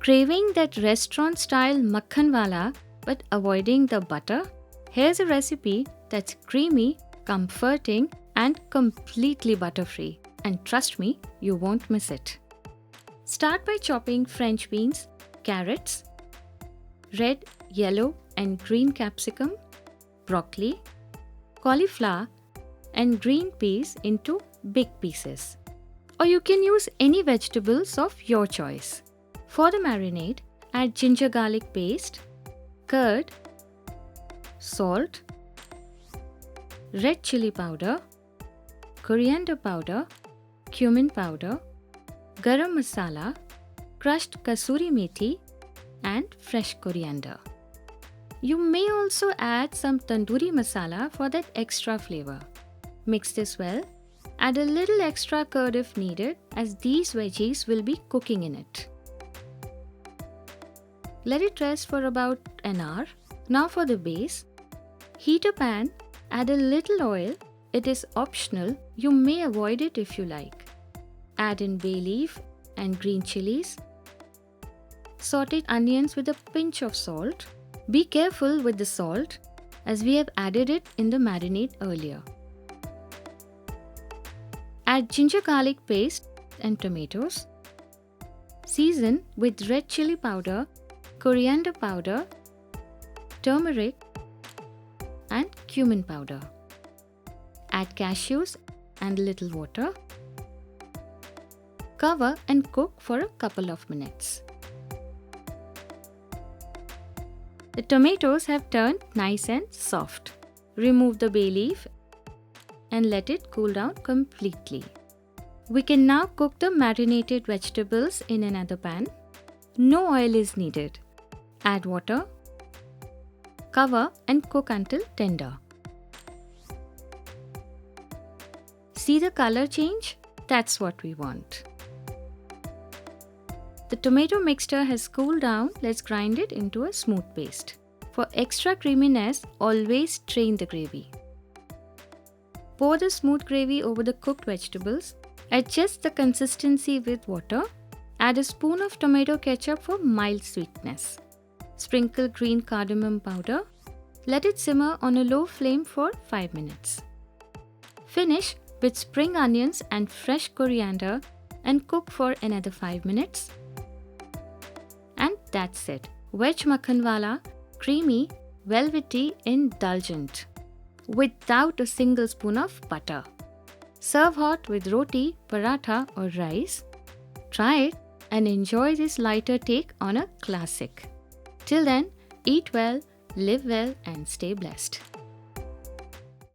Craving that restaurant-style Makhanwala but avoiding the butter? Here's a recipe that's creamy, comforting, and completely butter-free. And trust me, you won't miss it. Start by chopping French beans, carrots, red, yellow, and green capsicum, broccoli, cauliflower, and green peas into big pieces. Or you can use any vegetables of your choice. For the marinade, add ginger garlic paste, curd, salt, red chili powder, coriander powder, cumin powder, garam masala, crushed kasuri methi, and fresh coriander. You may also add some tandoori masala for that extra flavor. Mix this well. Add a little extra curd if needed, as these veggies will be cooking in it. Let it rest for about an hour. Now for the base. Heat a pan, add a little oil. It is optional, you may avoid it if you like. Add in bay leaf and green chilies. Sauteed onions with a pinch of salt. Be careful with the salt, as we have added it in the marinade earlier. Add ginger garlic paste and tomatoes. Season with red chili powder, coriander powder, turmeric, and cumin powder. Add cashews and a little water. Cover and cook for a couple of minutes. The tomatoes have turned nice and soft. Remove the bay leaf and let it cool down completely. We can now cook the marinated vegetables in another pan. No oil is needed. Add water. Cover and cook until tender. See the color change? That's what we want. The tomato mixture has cooled down. Let's grind it into a smooth paste. For extra creaminess, always strain the gravy. Pour the smooth gravy over the cooked vegetables. Adjust the consistency with water. Add a spoon of tomato ketchup for mild sweetness. Sprinkle green cardamom powder. Let it simmer on a low flame for 5 minutes. Finish with spring onions and fresh coriander and cook for another 5 minutes. And that's it. Veg Makhanwala, creamy, velvety, indulgent, without a single spoon of butter. Serve hot with roti, paratha or rice. Try it and enjoy this lighter take on a classic. Till then, eat well, live well and stay blessed.